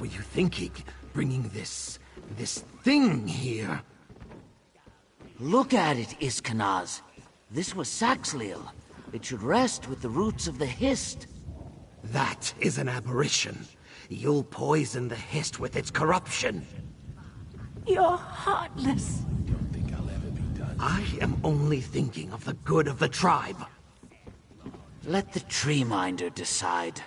were you thinking, bringing this thing here? Look at it, Iskanaz. This was Saxleel. It should rest with the roots of the Hist. That is an aberration. You'll poison the Hist with its corruption. You're heartless. Don't think I'll ever be done. I am only thinking of the good of the tribe. Let the Treeminder decide.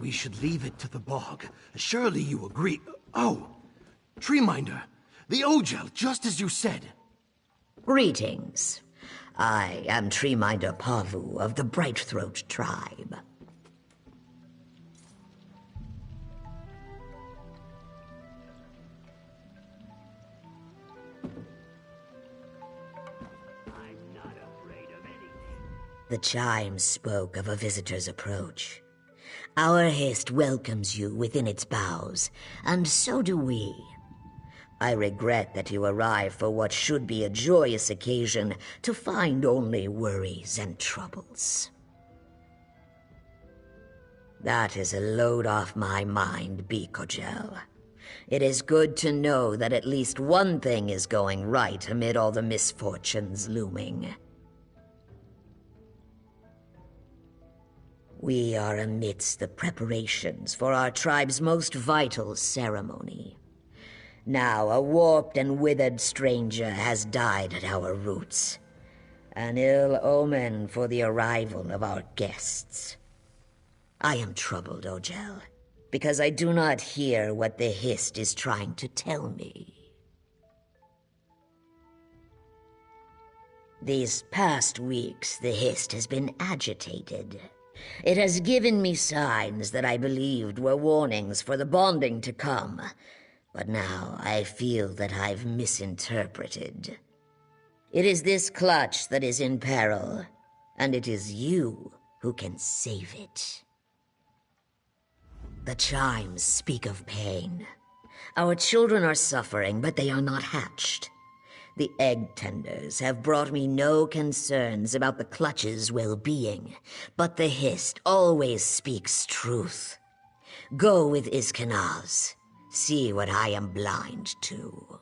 We should leave it to the bog. Surely you agree. Oh, Treeminder, the Ogel, just as you said. Greetings. I am Treeminder Pavu of the Brightthroat tribe. The chimes spoke of a visitor's approach. Our Hist welcomes you within its boughs, and so do we. I regret that you arrive for what should be a joyous occasion to find only worries and troubles. That is a load off my mind, Bikogel. It is good to know that at least one thing is going right amid all the misfortunes looming. We are amidst the preparations for our tribe's most vital ceremony. Now a warped and withered stranger has died at our roots. An ill omen for the arrival of our guests. I am troubled, Ogel, because I do not hear what the Hist is trying to tell me. These past weeks, the Hist has been agitated. It has given me signs that I believed were warnings for the bonding to come, but now I feel that I've misinterpreted. It is this clutch that is in peril, and it is you who can save it. The chimes speak of pain. Our children are suffering, but they are not hatched. The egg tenders have brought me no concerns about the clutch's well-being, but the Hist always speaks truth. Go with Iskanaz. See what I am blind to.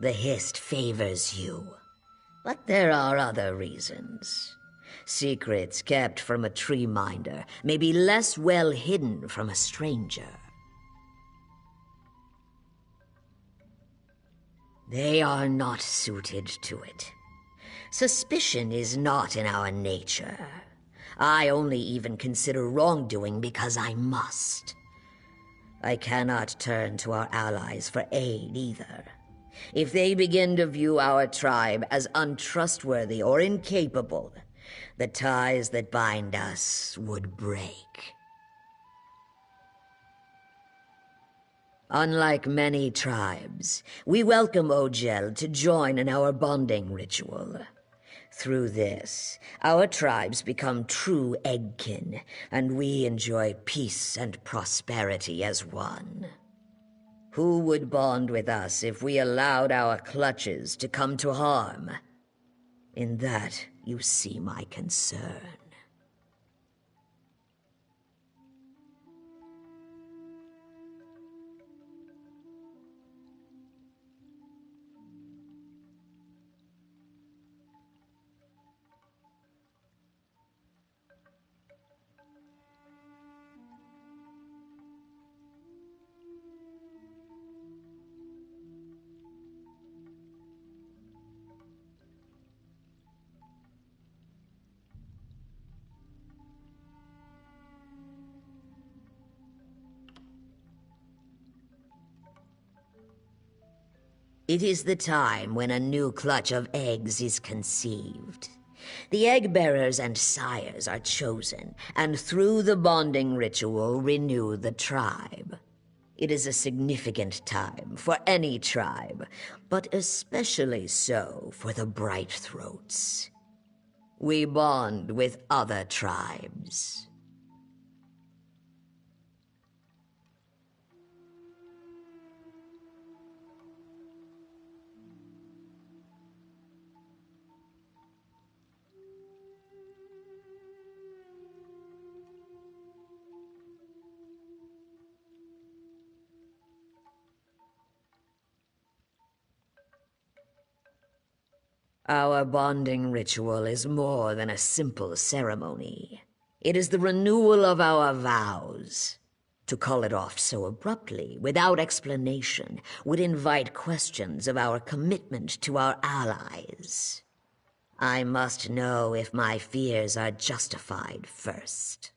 The Hist favors you, but there are other reasons. Secrets kept from a Treeminder may be less well hidden from a stranger. They are not suited to it. Suspicion is not in our nature. I only even consider wrongdoing because I must. I cannot turn to our allies for aid either. If they begin to view our tribe as untrustworthy or incapable, the ties that bind us would break. Unlike many tribes, we welcome Ogel to join in our bonding ritual. Through this, our tribes become true eggkin, and we enjoy peace and prosperity as one. Who would bond with us if we allowed our clutches to come to harm? In that, you see my concern. It is the time when a new clutch of eggs is conceived. The egg bearers and sires are chosen, and through the bonding ritual renew the tribe. It is a significant time for any tribe, but especially so for the Bright Throats. We bond with other tribes. Our bonding ritual is more than a simple ceremony. It is the renewal of our vows. To call it off so abruptly, without explanation, would invite questions of our commitment to our allies. I must know if my fears are justified first.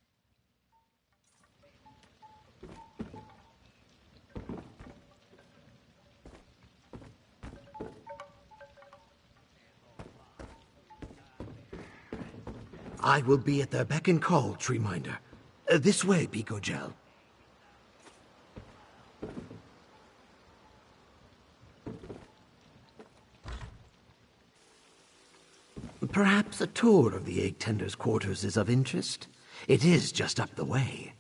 I will be at their beck and call, Treeminder. This way, Bicogel. Perhaps a tour of the Egg Tender's quarters is of interest? It is just up the way.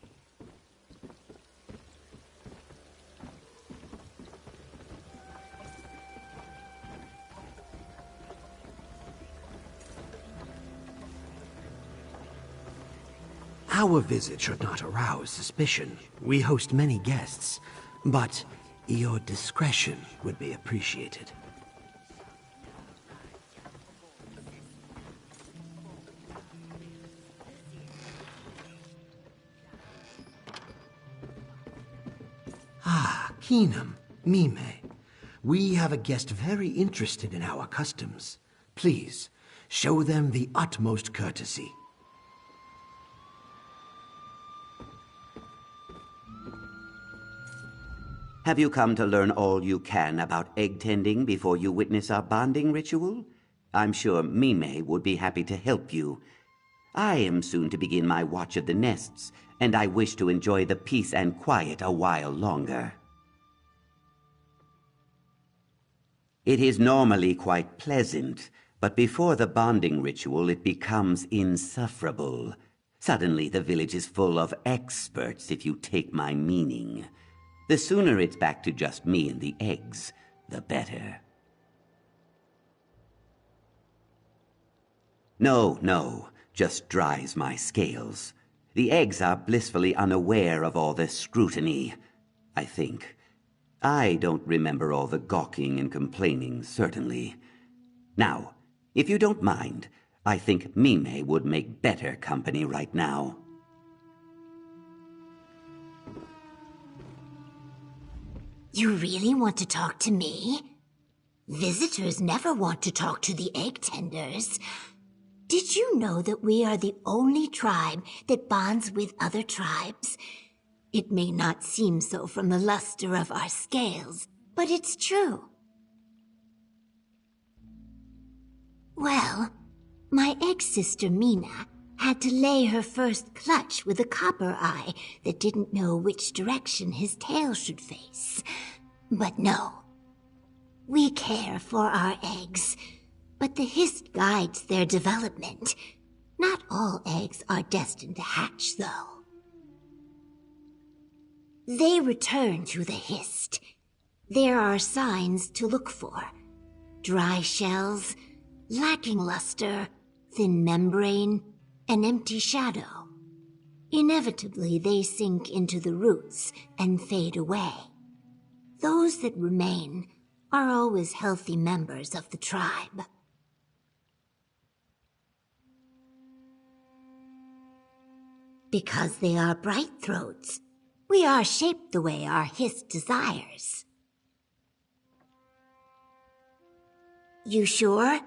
Our visit should not arouse suspicion. We host many guests, but your discretion would be appreciated. Ah, Keenum, Mime. We have a guest very interested in our customs. Please, show them the utmost courtesy. Have you come to learn all you can about egg tending before you witness our bonding ritual? I'm sure Mime would be happy to help you. I am soon to begin my watch of the nests, and I wish to enjoy the peace and quiet a while longer. It is normally quite pleasant, but before the bonding ritual it becomes insufferable. Suddenly the village is full of experts, if you take my meaning. The sooner it's back to just me and the eggs, the better. No, just dries my scales. The eggs are blissfully unaware of all this scrutiny, I think. I don't remember all the gawking and complaining, certainly. Now, if you don't mind, I think Mime would make better company right now. You really want to talk to me? Visitors never want to talk to the egg tenders. Did you know that we are the only tribe that bonds with other tribes? It may not seem so from the luster of our scales, but it's true. Well, my egg sister Mina had to lay her first clutch with a copper eye that didn't know which direction his tail should face. But no, we care for our eggs, but the hist guides their development. Not all eggs are destined to hatch, though. They return to the hist. There are signs to look for. Dry shells, lacking luster, thin membrane, an empty shadow. Inevitably, they sink into the roots and fade away. Those that remain are always healthy members of the tribe. Because they are bright throats, we are shaped the way our hist desires. You sure?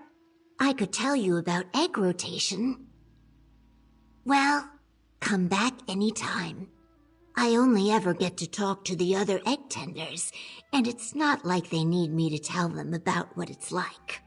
I could tell you about egg rotation. Well, come back anytime. I only ever get to talk to the other egg tenders, and it's not like they need me to tell them about what it's like.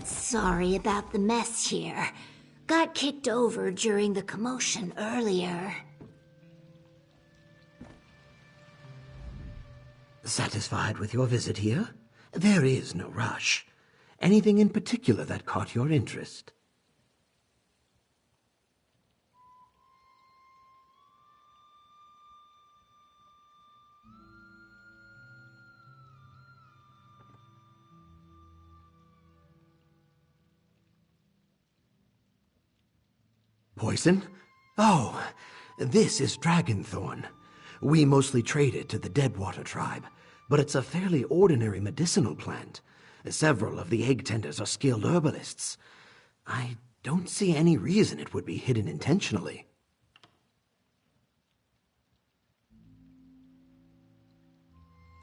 Sorry about the mess here. Got kicked over during the commotion earlier. Satisfied with your visit here? There is no rush. Anything in particular that caught your interest? Poison? Oh, this is dragonthorn. We mostly trade it to the Deadwater tribe, but it's a fairly ordinary medicinal plant. Several of the egg tenders are skilled herbalists. I don't see any reason it would be hidden intentionally.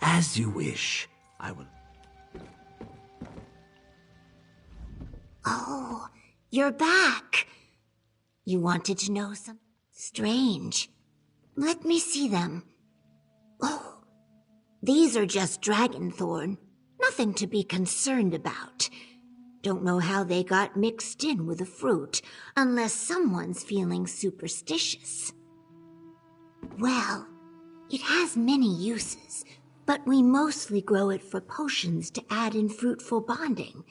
As you wish. I will... Oh, you're back. You wanted to know something strange. Let me see them. Oh, these are just dragonthorn. Nothing to be concerned about. Don't know how they got mixed in with the fruit, unless someone's feeling superstitious. Well, it has many uses, but we mostly grow it for potions to add in fruitful bonding.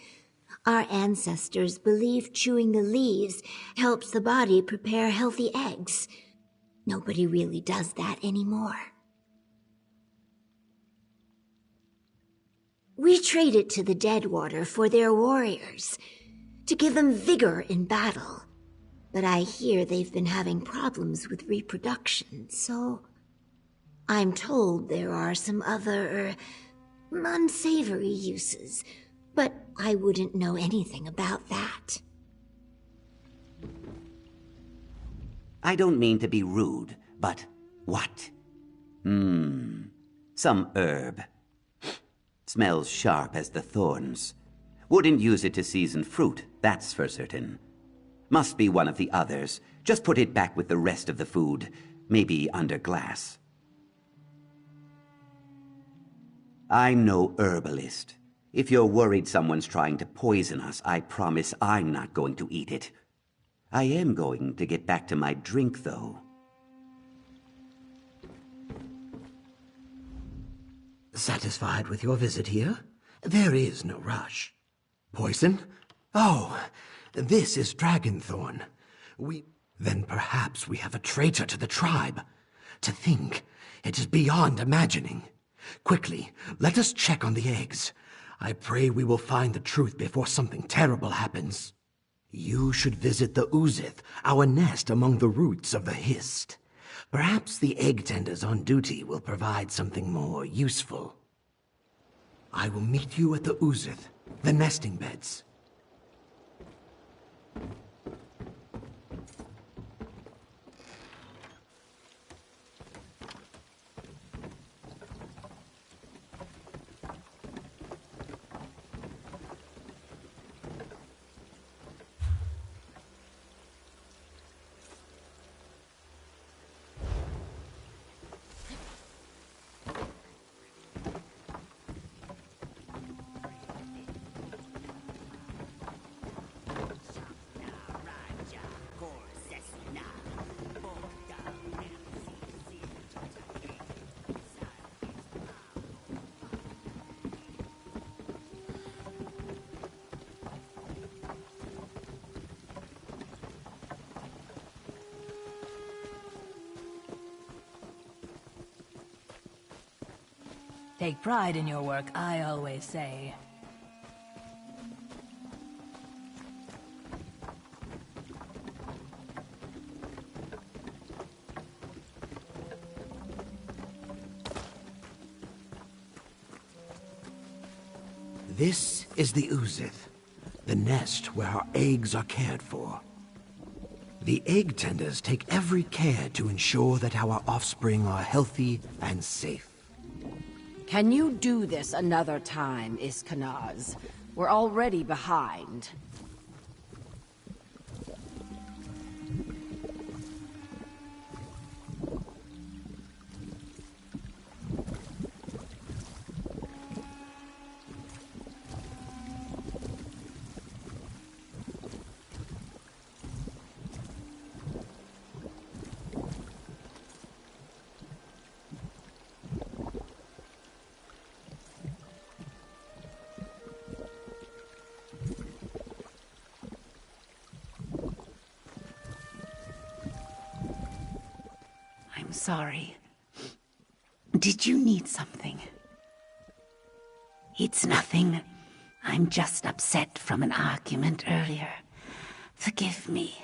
Our ancestors believed chewing the leaves helps the body prepare healthy eggs. Nobody really does that anymore. We trade it to the Deadwater for their warriors, to give them vigor in battle. But I hear they've been having problems with reproduction, so I'm told there are some other, unsavory uses, but I wouldn't know anything about that. I don't mean to be rude, but what? Some herb. Smells sharp as the thorns. Wouldn't use it to season fruit, that's for certain. Must be one of the others. Just put it back with the rest of the food. Maybe under glass. I'm no herbalist. If you're worried someone's trying to poison us, I promise I'm not going to eat it. I am going to get back to my drink, though. Satisfied with your visit here? There is no rush. Poison? Oh, this is dragonthorn. Then perhaps we have a traitor to the tribe. To think, it is beyond imagining. Quickly, let us check on the eggs. I pray we will find the truth before something terrible happens. You should visit the Uzith, our nest among the roots of the Hist. Perhaps the egg tenders on duty will provide something more useful. I will meet you at the Uzith, the nesting beds. Take pride in your work, I always say. This is the Uzith, the nest where our eggs are cared for. The egg tenders take every care to ensure that our offspring are healthy and safe. Can you do this another time, Iskanaz? We're already behind. sorry. Did you need something? It's nothing. I'm just upset from an argument earlier. Forgive me.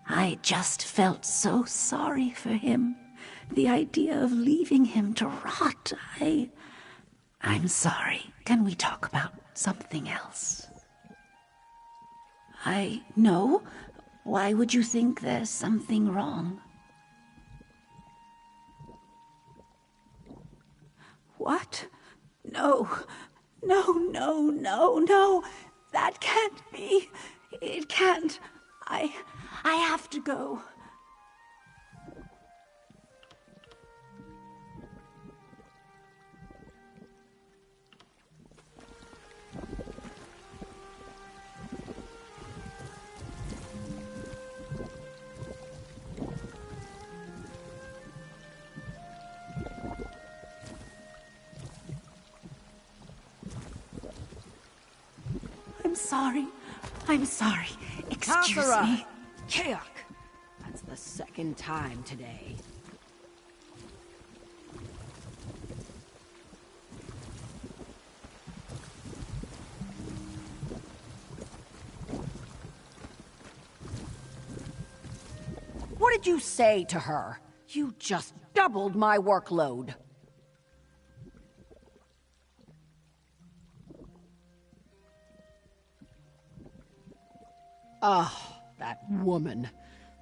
I just felt so sorry for him. The idea of leaving him to rot, I'm sorry. Can we talk about something else? No. Why would you think there's something wrong? What? No. No. That can't be. It can't. I have to go. I'm sorry. Excuse me. Kayak! That's the second time today. What did you say to her? You just doubled my workload. Oh, that woman.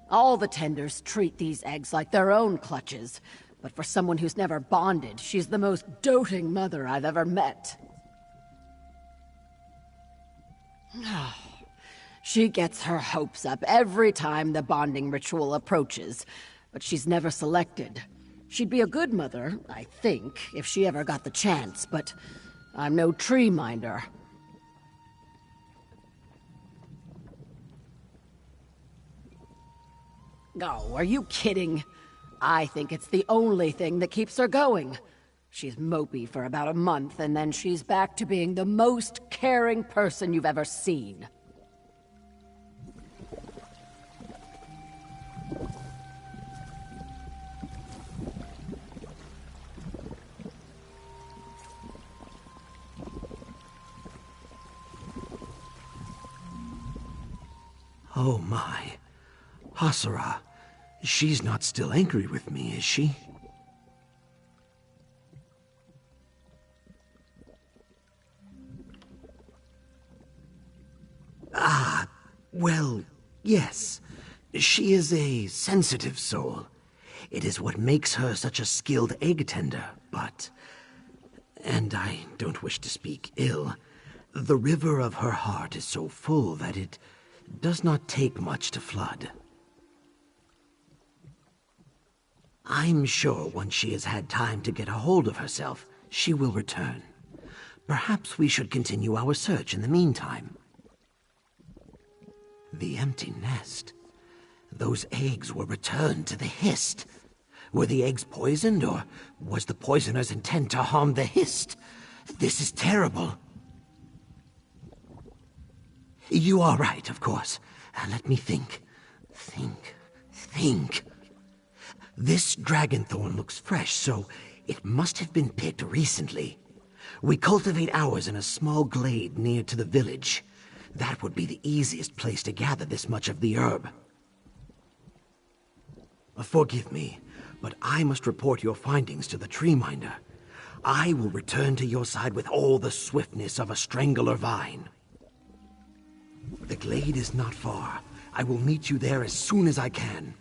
All the tenders treat these eggs like their own clutches. But for someone who's never bonded, she's the most doting mother I've ever met. She gets her hopes up every time the bonding ritual approaches, but she's never selected. She'd be a good mother, I think, if she ever got the chance, but I'm no tree minder. Oh, are you kidding? I think it's the only thing that keeps her going. She's mopey for about a month, and then she's back to being the most caring person you've ever seen. Oh my. Hasura. She's not still angry with me, is she? Ah, well, yes. She is a sensitive soul. It is what makes her such a skilled egg tender, but... And I don't wish to speak ill. The river of her heart is so full that it does not take much to flood. I'm sure once she has had time to get a hold of herself, she will return. Perhaps we should continue our search in the meantime. The empty nest. Those eggs were returned to the Hist. Were the eggs poisoned, or was the poisoner's intent to harm the Hist? This is terrible. You are right, of course. Let me think. Think. This dragonthorn looks fresh, so it must have been picked recently. We cultivate ours in a small glade near to the village. That would be the easiest place to gather this much of the herb. Forgive me, but I must report your findings to the tree minder. I will return to your side with all the swiftness of a strangler vine. The glade is not far. I will meet you there as soon as I can.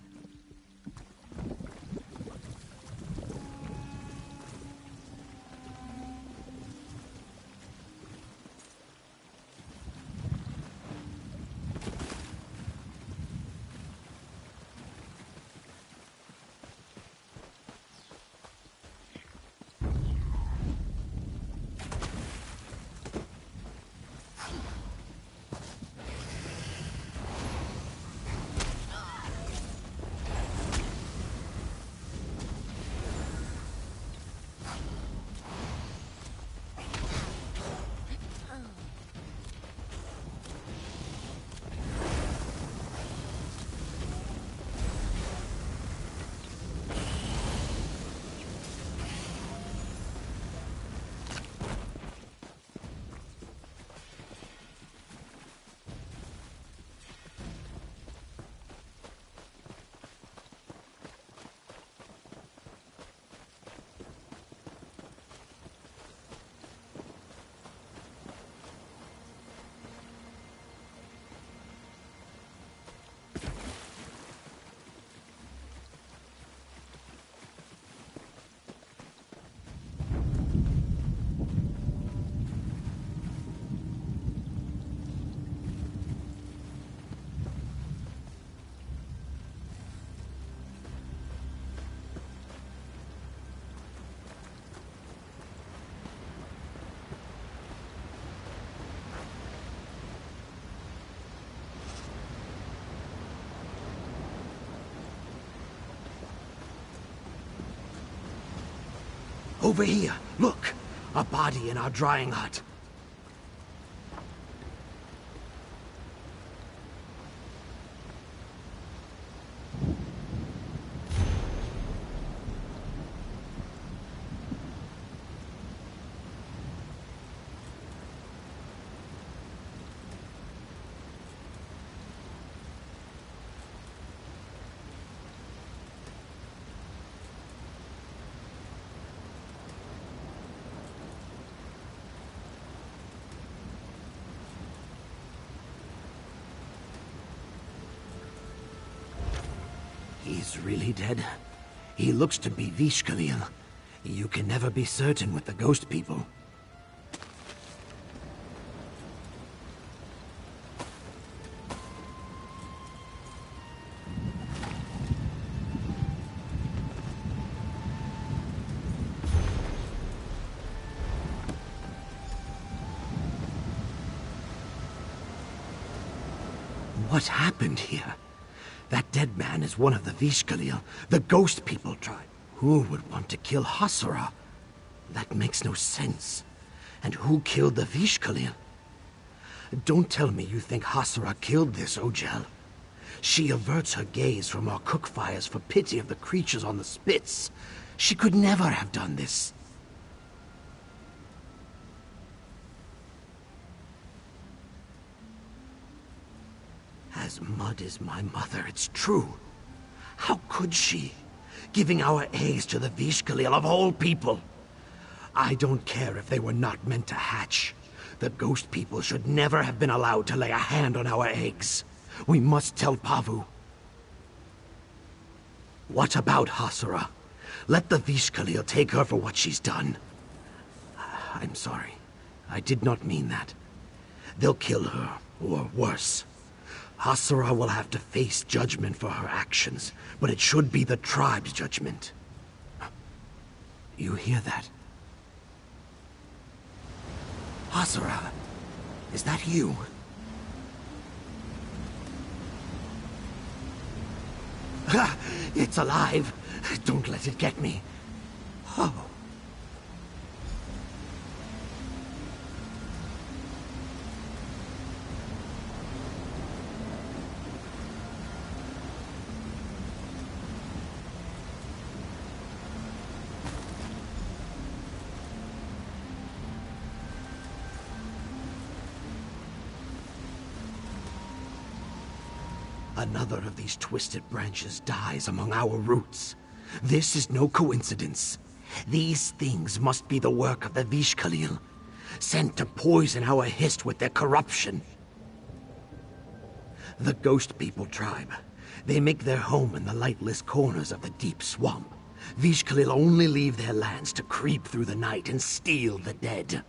Over here, look! A body in our drying hut. He's really dead. He looks to be Vishkalil. You can never be certain with the ghost people. What happened here? That dead man is one of the Vishkalil, the ghost people tribe. Who would want to kill Hasura? That makes no sense. And who killed the Vishkalil? Don't tell me you think Hasura killed this Ojel. She averts her gaze from our cook fires for pity of the creatures on the spits. She could never have done this. As mud is my mother, it's true. How could she? Giving our eggs to the Vishkalil of all people. I don't care if they were not meant to hatch. The ghost people should never have been allowed to lay a hand on our eggs. We must tell Pavu. What about Hasura? Let the Vishkalil take her for what she's done. I'm sorry. I did not mean that. They'll kill her, or worse. Hasura will have to face judgment for her actions, but it should be the tribe's judgment. You hear that? Hasura, is that you? It's alive. Don't let it get me. Oh. Another of these twisted branches dies among our roots. This is no coincidence. These things must be the work of the Vishkalil, sent to poison our hist with their corruption. The Ghost People tribe. They make their home in the lightless corners of the deep swamp. Vishkalil only leave their lands to creep through the night and steal the dead.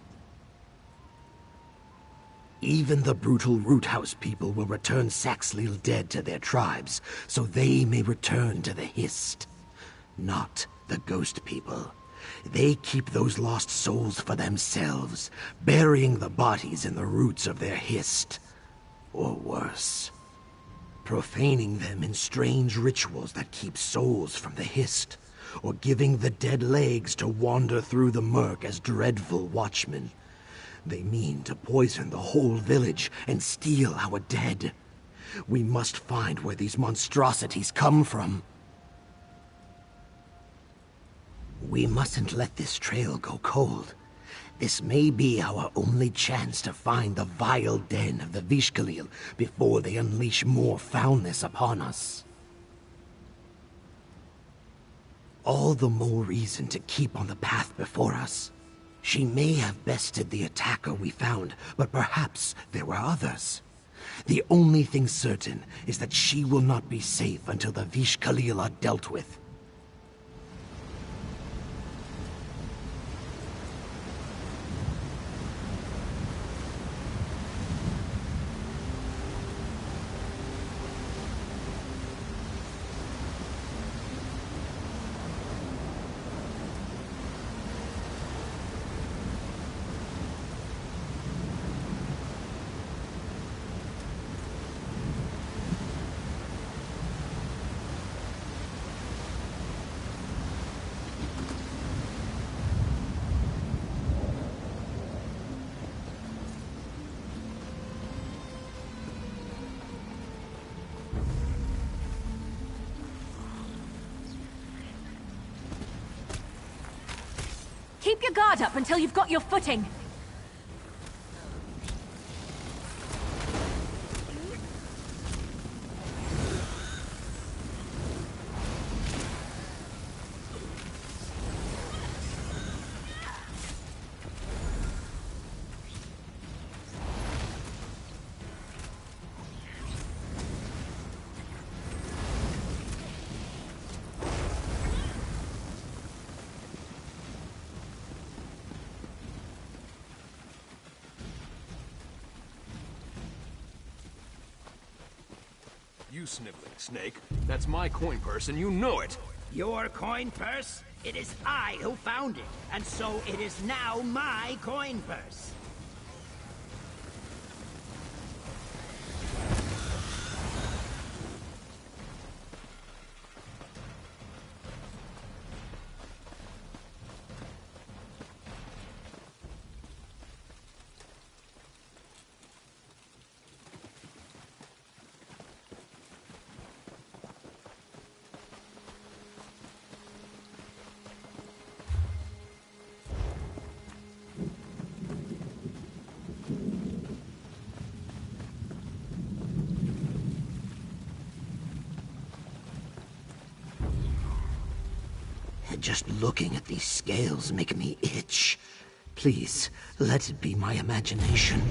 Even the brutal Root House people will return Saxhleel dead to their tribes, so they may return to the Hist. Not the Ghost People. They keep those lost souls for themselves, burying the bodies in the roots of their Hist. Or worse, profaning them in strange rituals that keep souls from the Hist, or giving the dead legs to wander through the murk as dreadful watchmen. They mean to poison the whole village and steal our dead. We must find where these monstrosities come from. We mustn't let this trail go cold. This may be our only chance to find the vile den of the Vishkalil before they unleash more foulness upon us. All the more reason to keep on the path before us. She may have bested the attacker we found, but perhaps there were others. The only thing certain is that she will not be safe until the Vishkalil are dealt with. Keep your guard up until you've got your footing. You sniveling snake. That's my coin purse, and you know it. Your coin purse? It is I who found it, and so it is now my coin purse. Just looking at these scales make me itch. Please, let it be my imagination.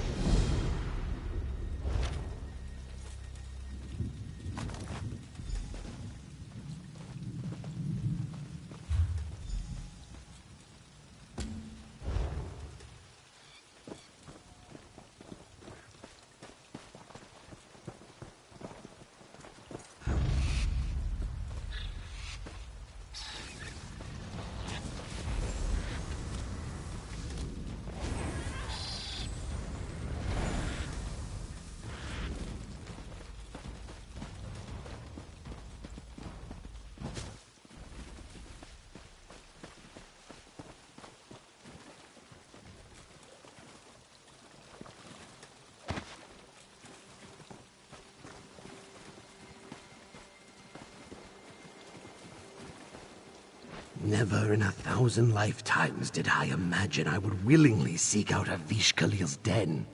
Never in 1,000 lifetimes did I imagine I would willingly seek out Avish Khalil's den.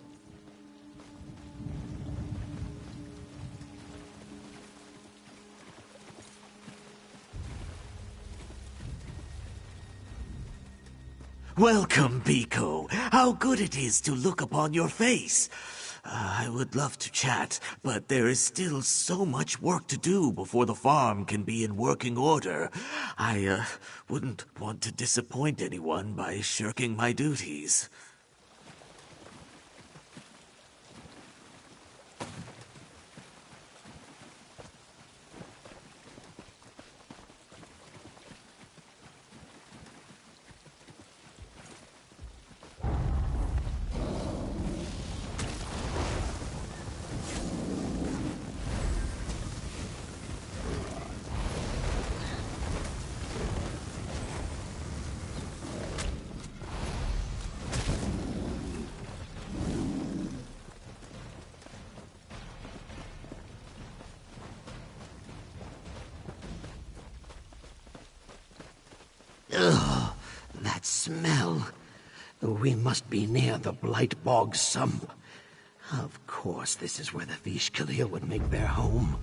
Welcome, Pico. How good it is to look upon your face. I would love to chat, but there is still so much work to do before the farm can be in working order. I wouldn't want to disappoint anyone by shirking my duties. Ugh, that smell. We must be near the Blight Bog sump. Of course, this is where the Vish Khalil would make their home.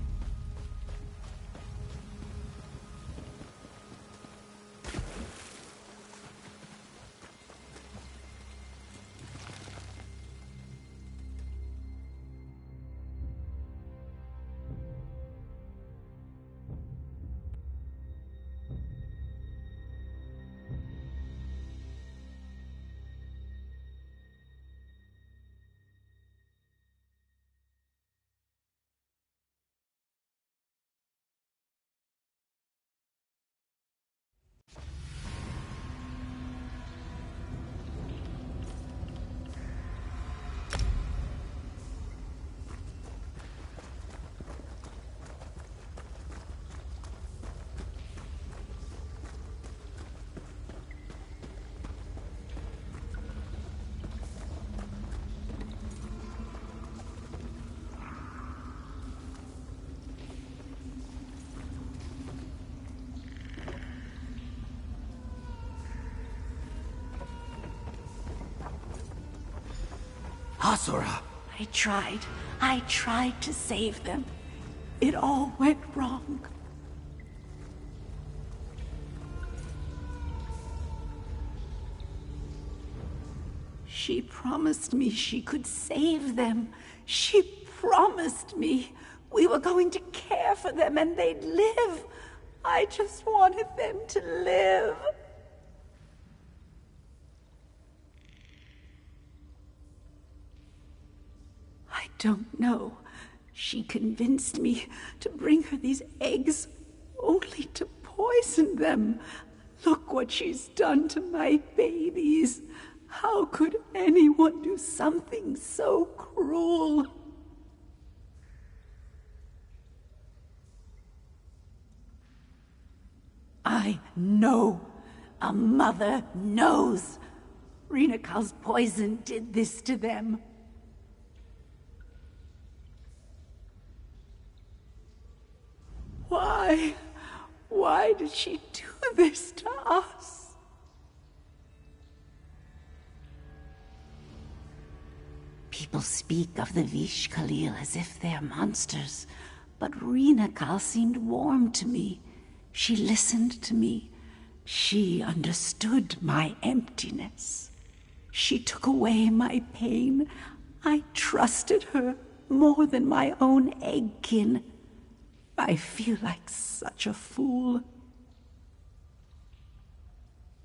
Hasura! I tried to save them. It all went wrong. She promised me she could save them. She promised me we were going to care for them and they'd live. I just wanted them to live. I don't know. She convinced me to bring her these eggs only to poison them. Look what she's done to my babies. How could anyone do something so cruel? I know. A mother knows. Rinakal's poison did this to them. Why? Why did she do this to us? People speak of the Vish Khalil as if they're monsters, but Rinakal seemed warm to me. She listened to me. She understood my emptiness. She took away my pain. I trusted her more than my own eggkin. I feel like such a fool.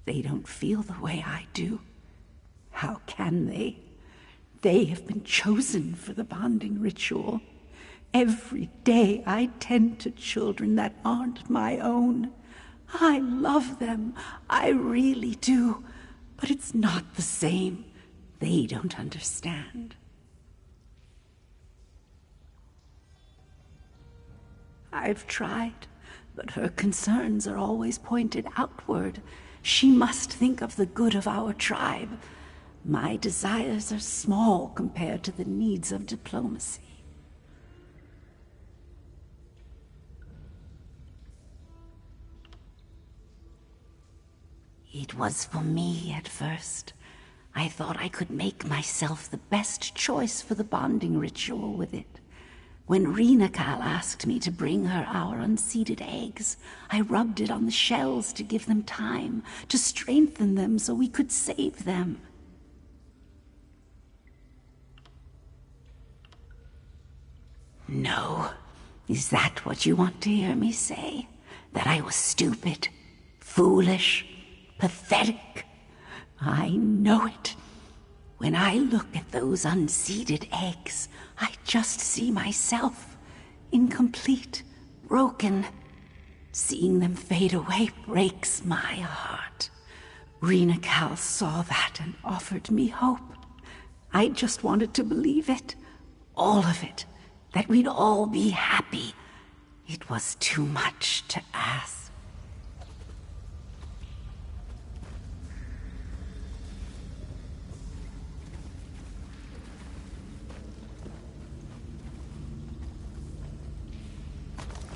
They don't feel the way I do. How can they? They have been chosen for the bonding ritual. Every day I tend to children that aren't my own. I love them. I really do. But it's not the same. They don't understand. I've tried, but her concerns are always pointed outward. She must think of the good of our tribe. My desires are small compared to the needs of diplomacy. It was for me at first. I thought I could make myself the best choice for the bonding ritual with it. When Rinakal asked me to bring her our unseeded eggs, I rubbed it on the shells to give them time, to strengthen them so we could save them. No. Is that what you want to hear me say? That I was stupid, foolish, pathetic? I know it. When I look at those unseeded eggs, I just see myself, incomplete, broken. Seeing them fade away breaks my heart. Rinakal saw that and offered me hope. I just wanted to believe it, all of it, that we'd all be happy. It was too much to ask.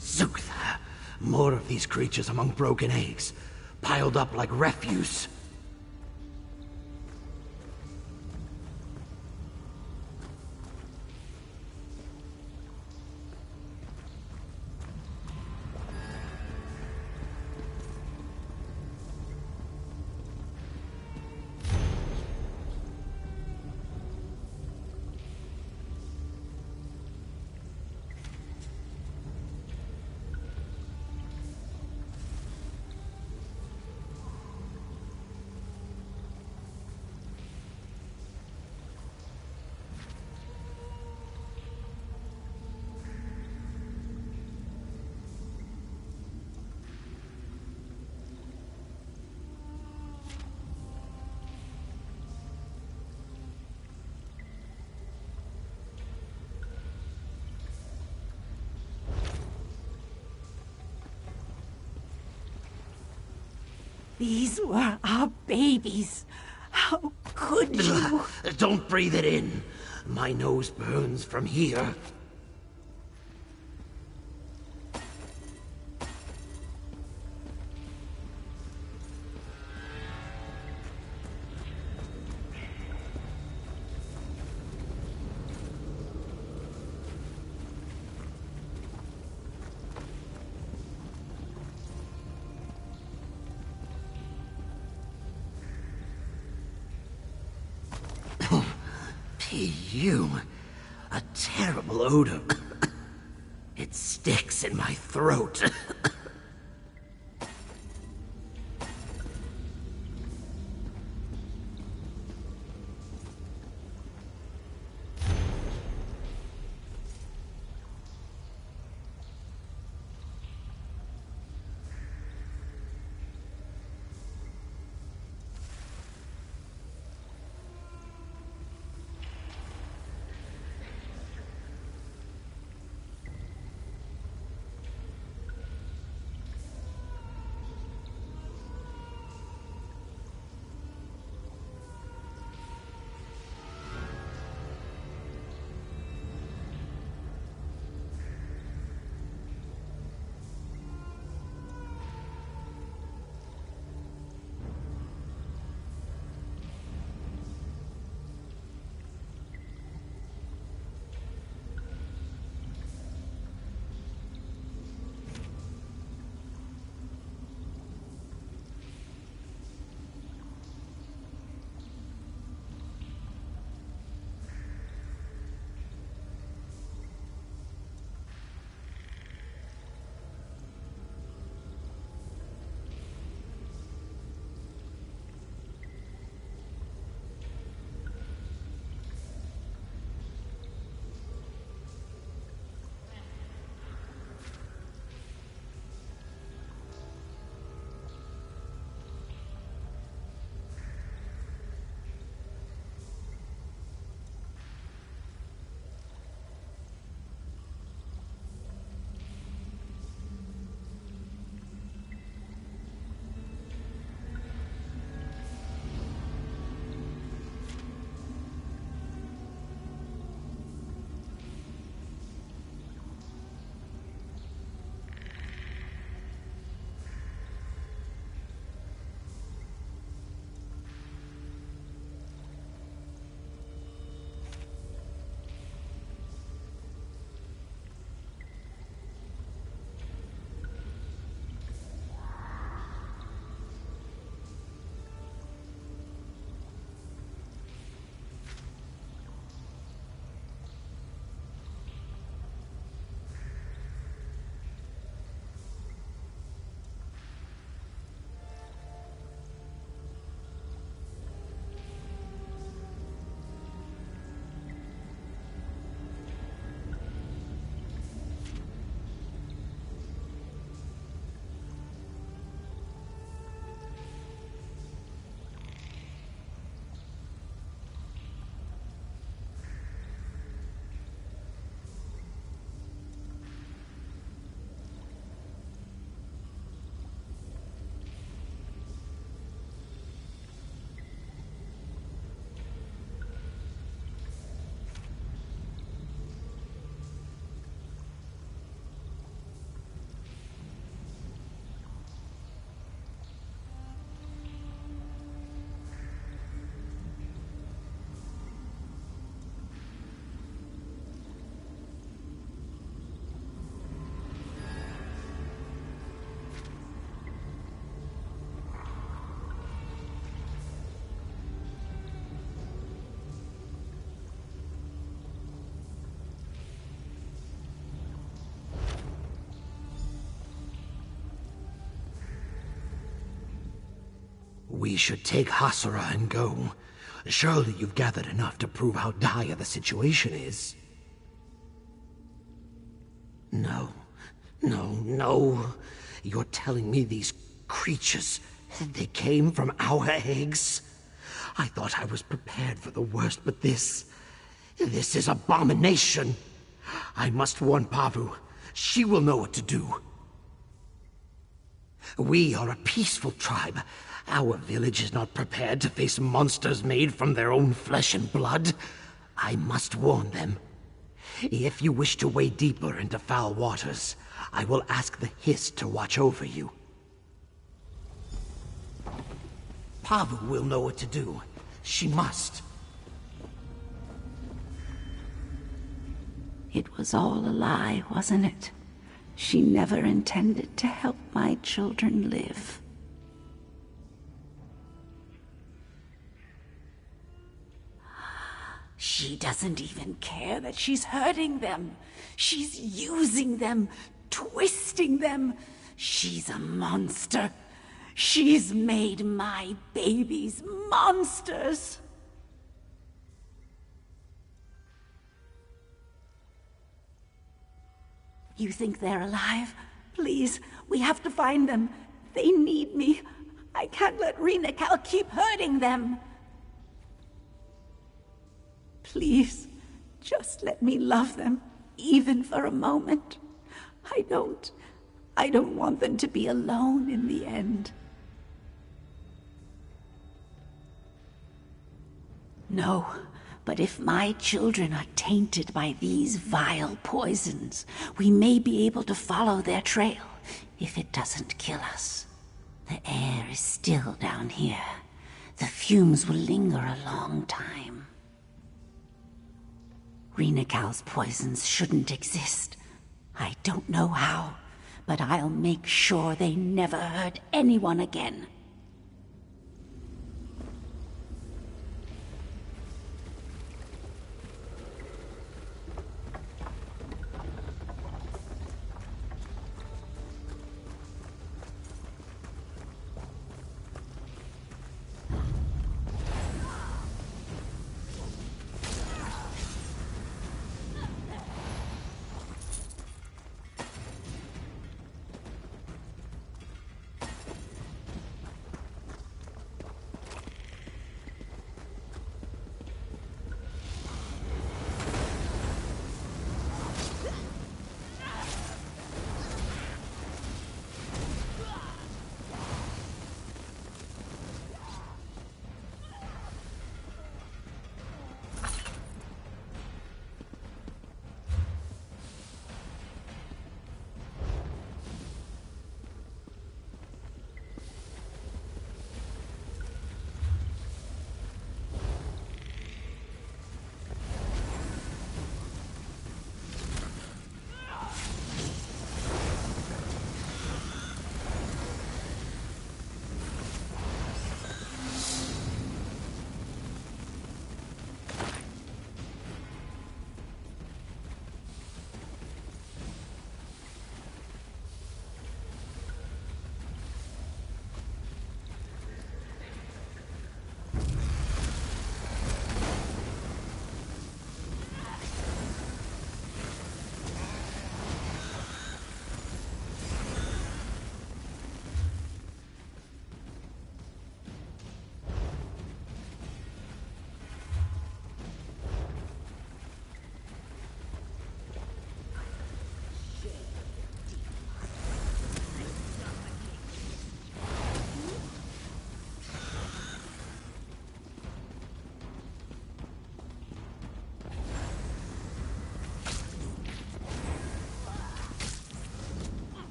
Zooth! More of these creatures among broken eggs, piled up like refuse. These were our babies. How could you? Don't breathe it in. My nose burns from here. You. A terrible odor. It sticks in my throat. We should take Hasura and go. Surely you've gathered enough to prove how dire the situation is. No. No. You're telling me these creatures, they came from our eggs? I thought I was prepared for the worst, but this is abomination. I must warn Pavu. She will know what to do. We are a peaceful tribe. Our village is not prepared to face monsters made from their own flesh and blood. I must warn them. If you wish to wade deeper into foul waters, I will ask the Hist to watch over you. Pavu will know what to do. She must. It was all a lie, wasn't it? She never intended to help my children live. She doesn't even care that she's hurting them. She's using them, twisting them. She's a monster. She's made my babies monsters. You think they're alive? Please, we have to find them. They need me. I can't let Rinacal keep hurting them. Please, just let me love them, even for a moment. I don't want them to be alone in the end. No, but if my children are tainted by these vile poisons, we may be able to follow their trail, if it doesn't kill us. The air is still down here. The fumes will linger a long time. Rinacal's poisons shouldn't exist. I don't know how, but I'll make sure they never hurt anyone again.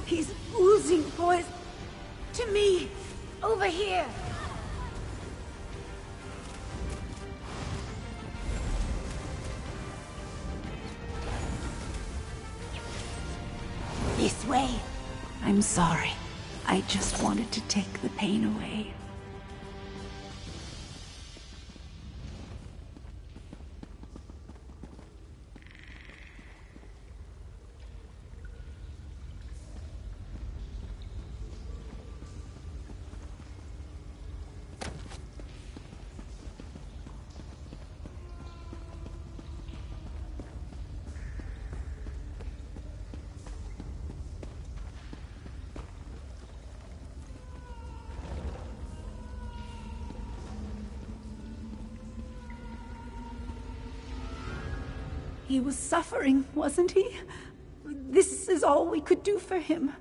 He's oozing poison to me, over here. This way. I'm sorry. I just wanted to take the pain away. He was suffering, wasn't he? This is all we could do for him.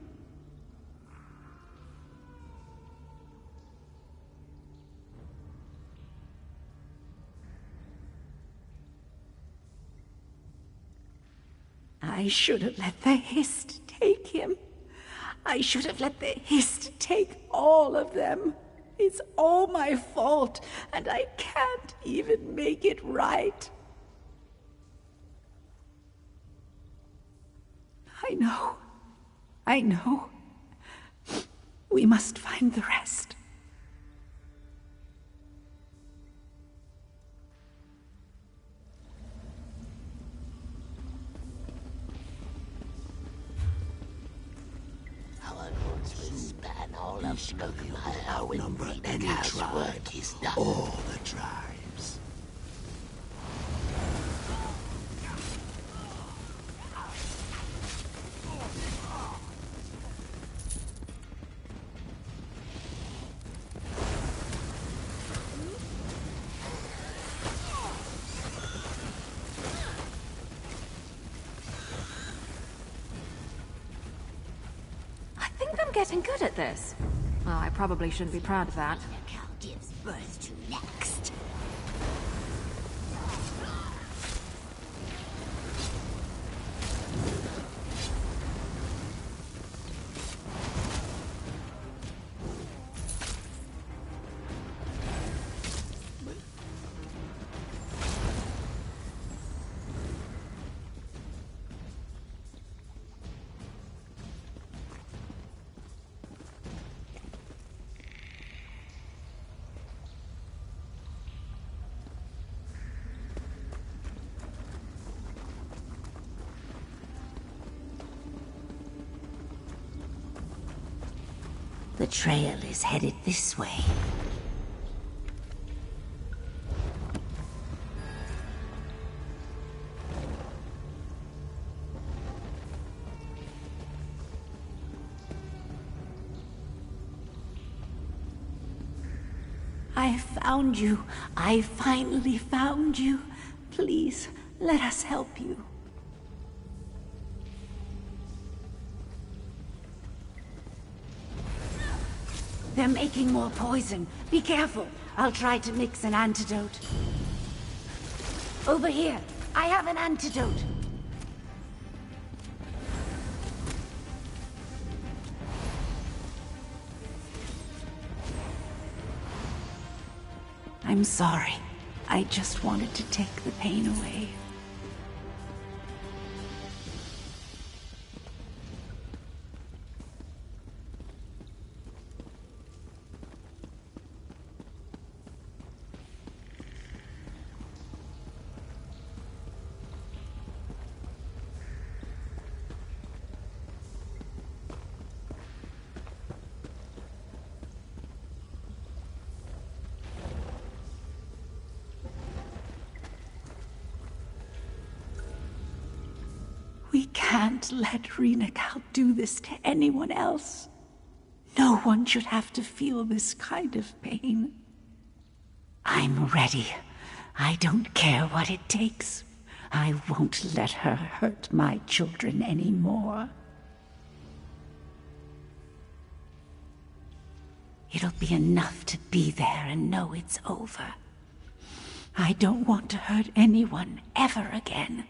I should have let the Hist take him. I should have let the Hist take all of them. It's all my fault, and I can't even make it right. I know. We must find the rest. Our roots will span all of Murkmire when Outnumber any Reenact's tribe. work is done. All the tribes. I think I'm getting good at this. Well, I probably shouldn't be proud of that. Gives birth to next. The trail is headed this way. I found you. I finally found you. Please, let us help you. They're making more poison. Be careful. I'll try to mix an antidote. Over here. I have an antidote. I'm sorry. I just wanted to take the pain away. We can't let Reenact's do this to anyone else. No one should have to feel this kind of pain. I'm ready. I don't care what it takes. I won't let her hurt my children anymore. It'll be enough to be there and know it's over. I don't want to hurt anyone ever again.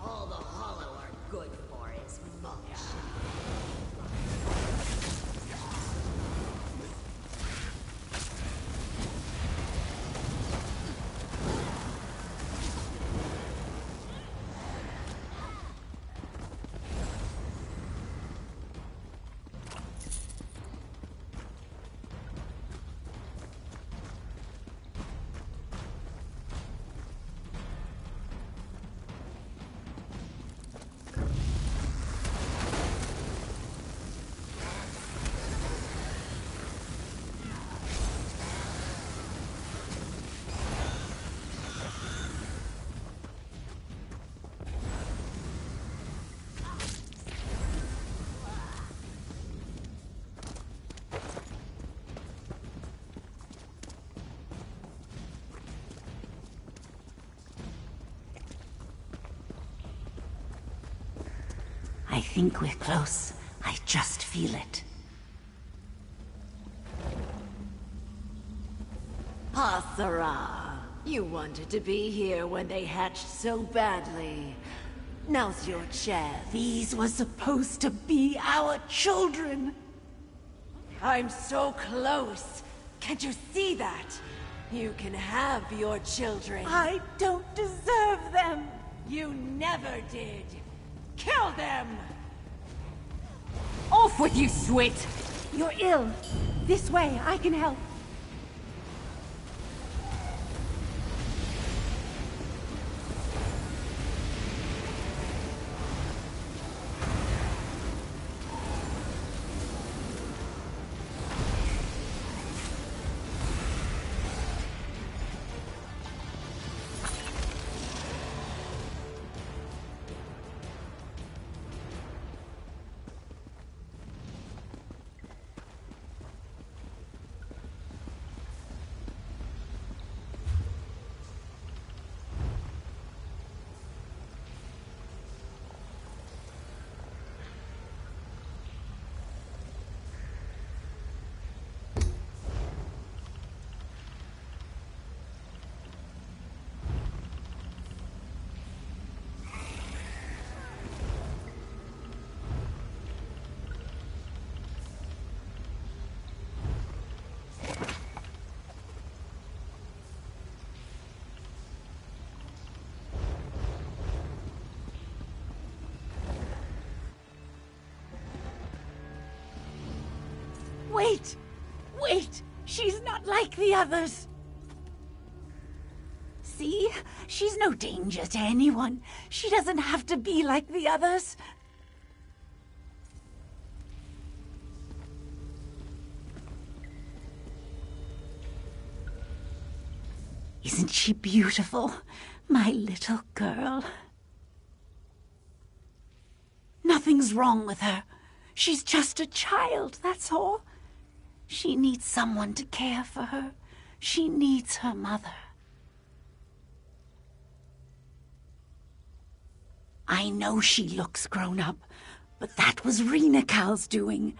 All the hollow are good for is mush. I think we're close. I just feel it. Hasara, you wanted to be here when they hatched so badly. Now's your chance. These were supposed to be our children. I'm so close. Can't you see that? You can have your children. I don't deserve them. You never did. Kill them! Off with you, Swit! You're ill. This way, I can help. Wait! Wait! She's not like the others! See? She's no danger to anyone. She doesn't have to be like the others. Isn't she beautiful? My little girl. Nothing's wrong with her. She's just a child, that's all. She needs someone to care for her. She needs her mother. I know she looks grown up, but that was Rena Cal's doing.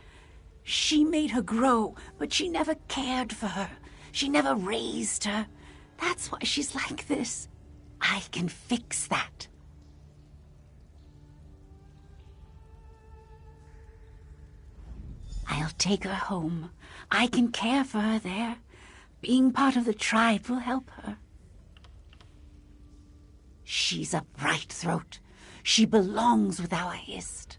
She made her grow, but she never cared for her. She never raised her. That's why she's like this. I can fix that. I'll take her home. I can care for her there. Being part of the tribe will help her. She's a bright throat. She belongs with our Hist.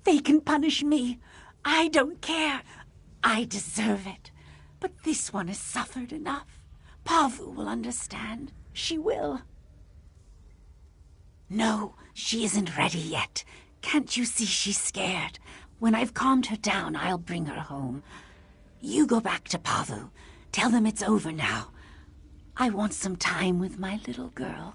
They can punish me. I don't care. I deserve it. But this one has suffered enough. Pavu will understand. She will. No, she isn't ready yet. Can't you see she's scared? When I've calmed her down, I'll bring her home. You go back to Pavu. Tell them it's over now. I want some time with my little girl.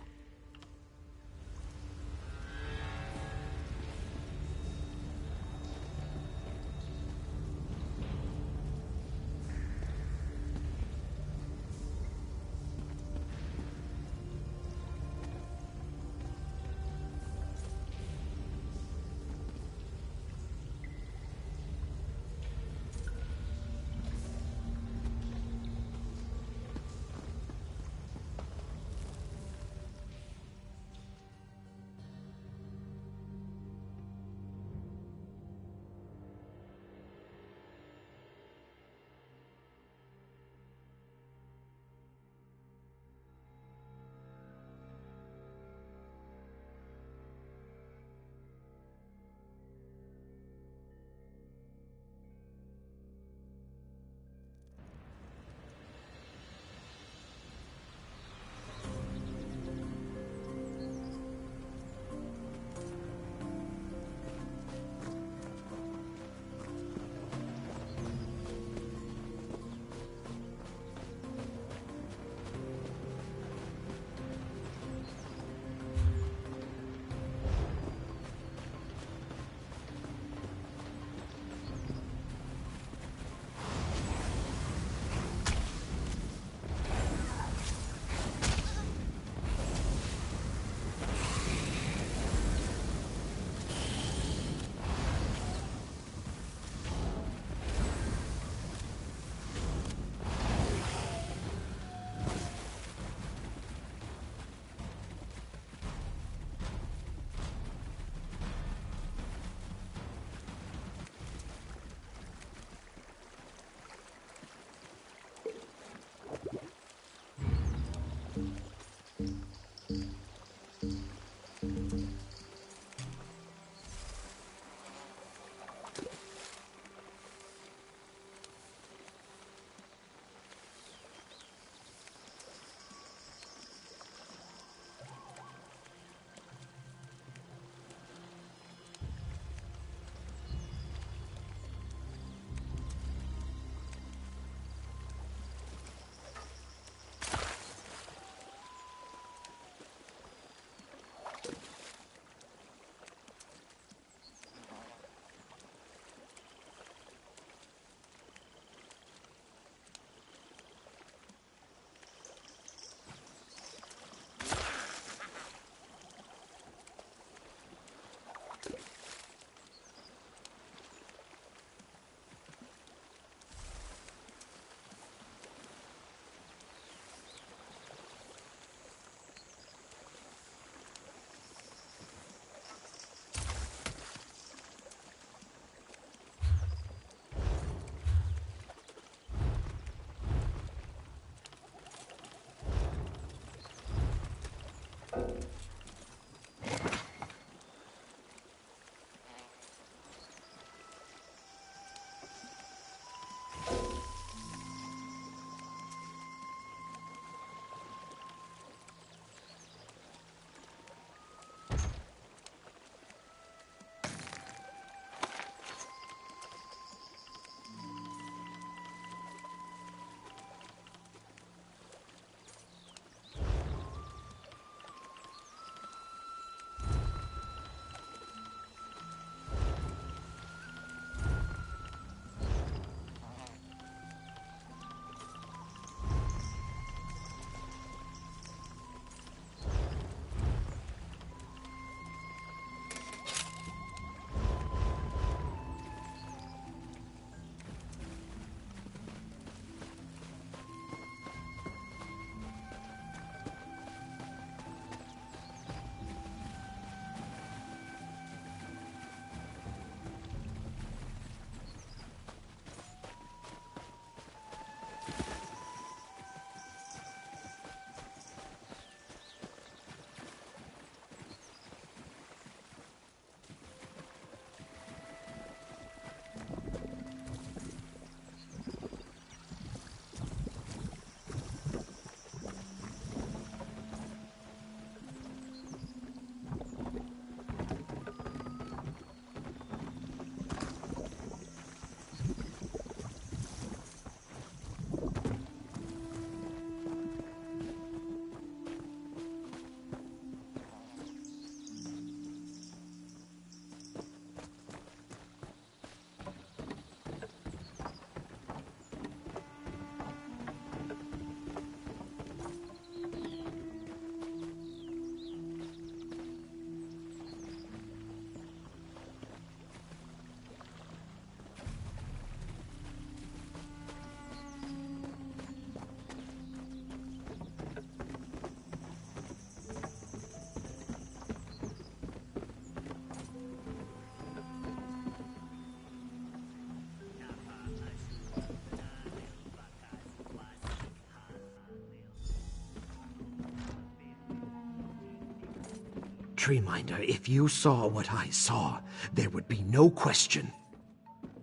Treeminder, if you saw what I saw, there would be no question.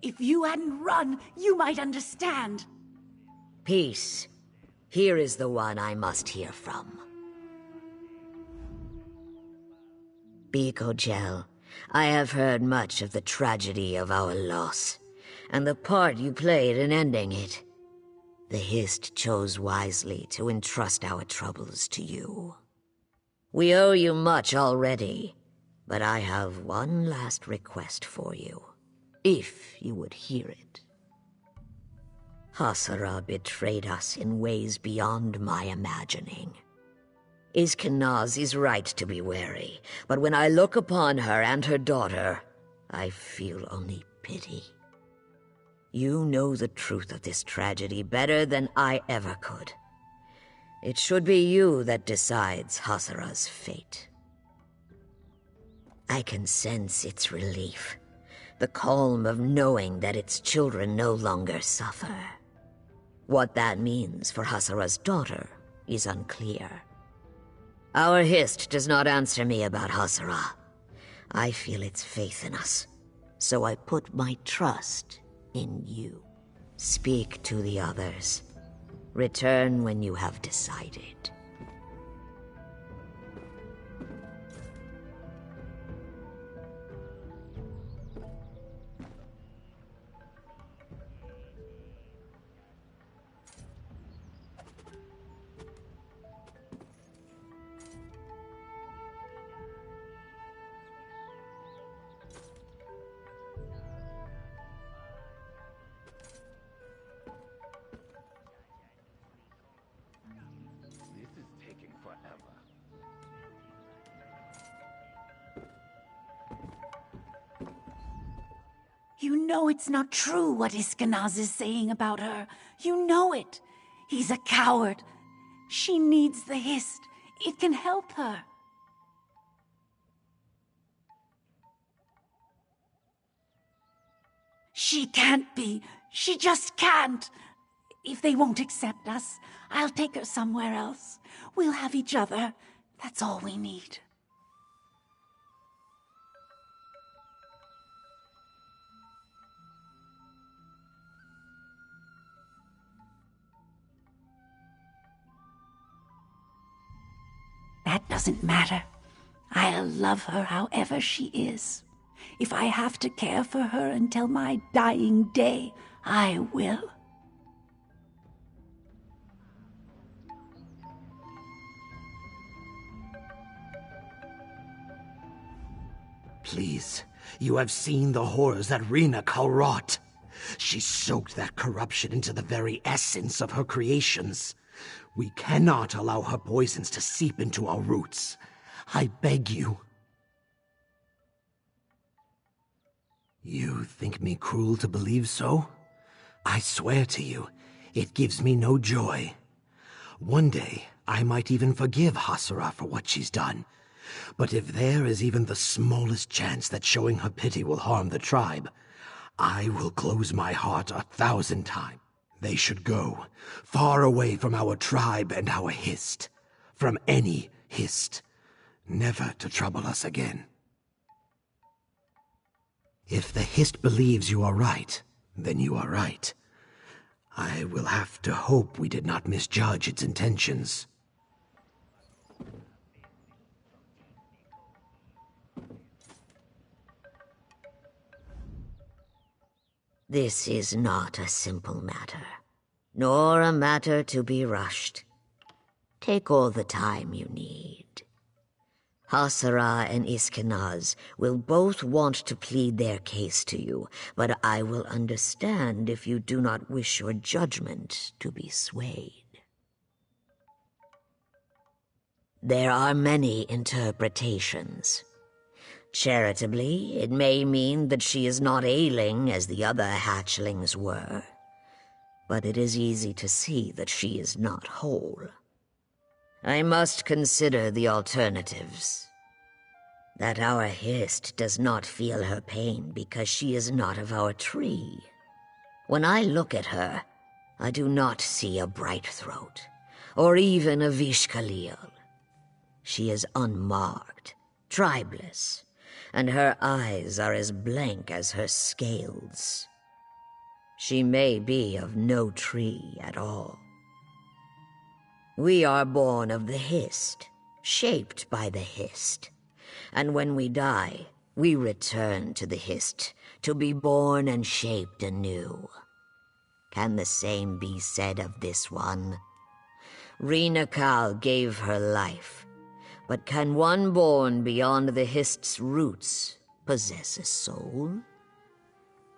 If you hadn't run, you might understand. Peace. Here is the one I must hear from. Biko, I have heard much of the tragedy of our loss, and the part you played in ending it. The Hist chose wisely to entrust our troubles to you. We owe you much already, but I have one last request for you, if you would hear it. Hasara betrayed us in ways beyond my imagining. Iskanaz is right to be wary, but when I look upon her and her daughter, I feel only pity. You know the truth of this tragedy better than I ever could. It should be you that decides Hasara's fate. I can sense its relief, the calm of knowing that its children no longer suffer. What that means for Hasara's daughter is unclear. Our Hist does not answer me about Hasara. I feel its faith in us, so I put my trust in you. Speak to the others. Return when you have decided. You know it's not true what Iskanaz is saying about her. You know it. He's a coward. She needs the Hist. It can help her. She can't be. She just can't. If they won't accept us, I'll take her somewhere else. We'll have each other. That's all we need. That doesn't matter. I'll love her however she is. If I have to care for her until my dying day, I will. Please, you have seen the horrors that Rina Kal wrought. She soaked that corruption into the very essence of her creations. We cannot allow her poisons to seep into our roots. I beg you. You think me cruel to believe so? I swear to you, it gives me no joy. One day, I might even forgive Hasara for what she's done. But if there is even the smallest chance that showing her pity will harm the tribe, I will close my heart 1,000 times. They should go, far away from our tribe and our Hist. From any Hist. Never to trouble us again. If the Hist believes you are right, then you are right. I will have to hope we did not misjudge its intentions. This is not a simple matter, nor a matter to be rushed. Take all the time you need. Hasara and Iskanaz will both want to plead their case to you, but I will understand if you do not wish your judgment to be swayed. There are many interpretations. Charitably, it may mean that she is not ailing as the other hatchlings were, but it is easy to see that she is not whole. I must consider the alternatives. That our Hist does not feel her pain because she is not of our tree. When I look at her, I do not see a bright throat, or even a Vishkalil. She is unmarked, tribeless, and her eyes are as blank as her scales. She may be of no tree at all. We are born of the Hist, shaped by the Hist, and when we die, we return to the Hist to be born and shaped anew. Can the same be said of this one? Rina Kal gave her life, but can one born beyond the Hist's roots possess a soul?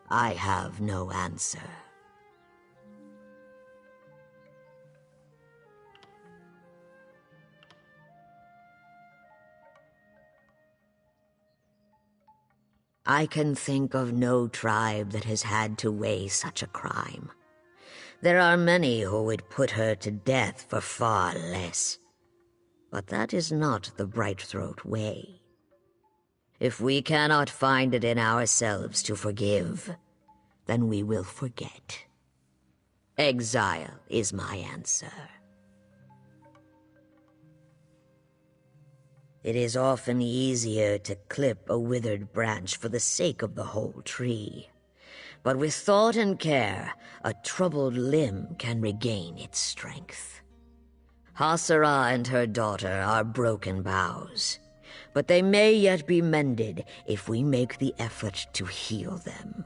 I have no answer. I can think of no tribe that has had to weigh such a crime. There are many who would put her to death for far less. But that is not the Brightthroat way. If we cannot find it in ourselves to forgive, then we will forget. Exile is my answer. It is often easier to clip a withered branch for the sake of the whole tree. But with thought and care, a troubled limb can regain its strength. Hasara and her daughter are broken boughs, but they may yet be mended if we make the effort to heal them.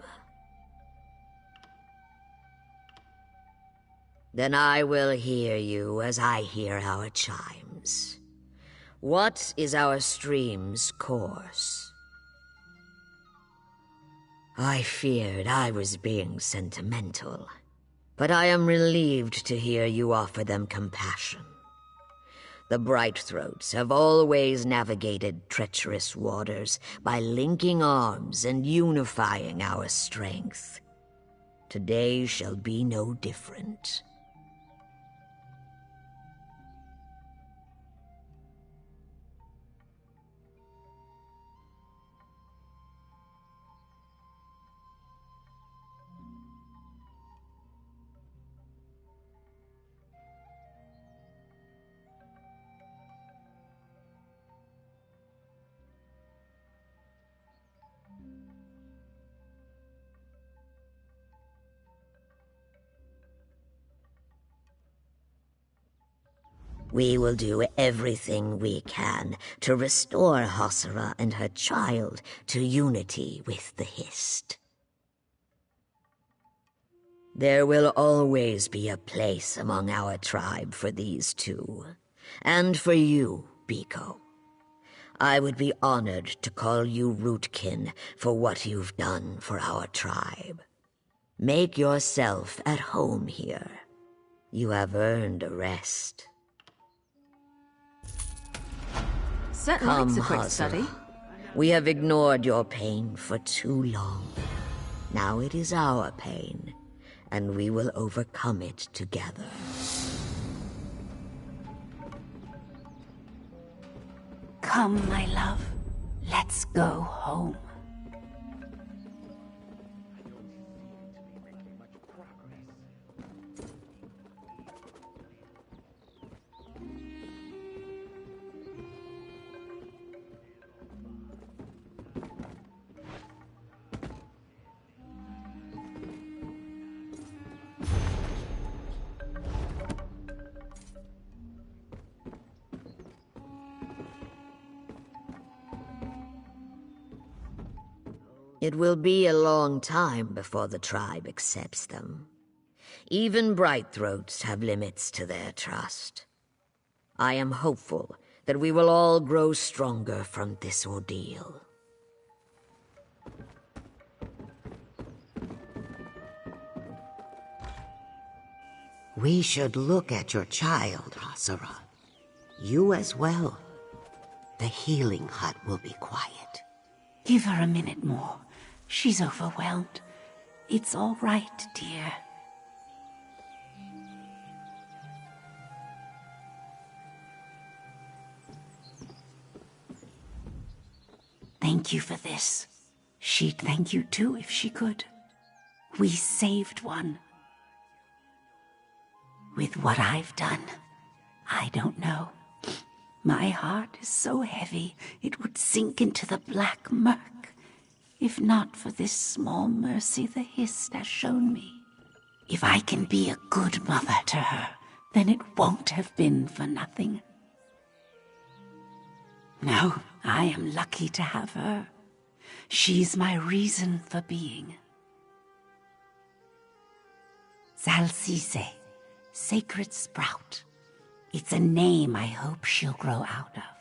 Then I will hear you as I hear our chimes. What is our stream's course? I feared I was being sentimental, but I am relieved to hear you offer them compassion. The Brightthroats have always navigated treacherous waters by linking arms and unifying our strength. Today shall be no different. We will do everything we can to restore Hasara and her child to unity with the Hist. There will always be a place among our tribe for these two, and for you, Biko. I would be honored to call you Rootkin for what you've done for our tribe. Make yourself at home here. You have earned a rest. Certainly it's a quick Hasara. study. We have ignored your pain for too long. Now it is our pain, and we will overcome it together. Come, my love. Let's go home. It will be a long time before the tribe accepts them. Even Brightthroats have limits to their trust. I am hopeful that we will all grow stronger from this ordeal. We should look at your child, Hasara. You as well. The healing hut will be quiet. Give her a minute more. She's overwhelmed. It's all right, dear. Thank you for this. She'd thank you too if she could. We saved one. With what I've done, I don't know. My heart is so heavy it would sink into the black murk, if not for this small mercy the Hist has shown me. If I can be a good mother to her, then it won't have been for nothing. No, I am lucky to have her. She's my reason for being. Zalcise, Sacred Sprout. It's a name I hope she'll grow out of.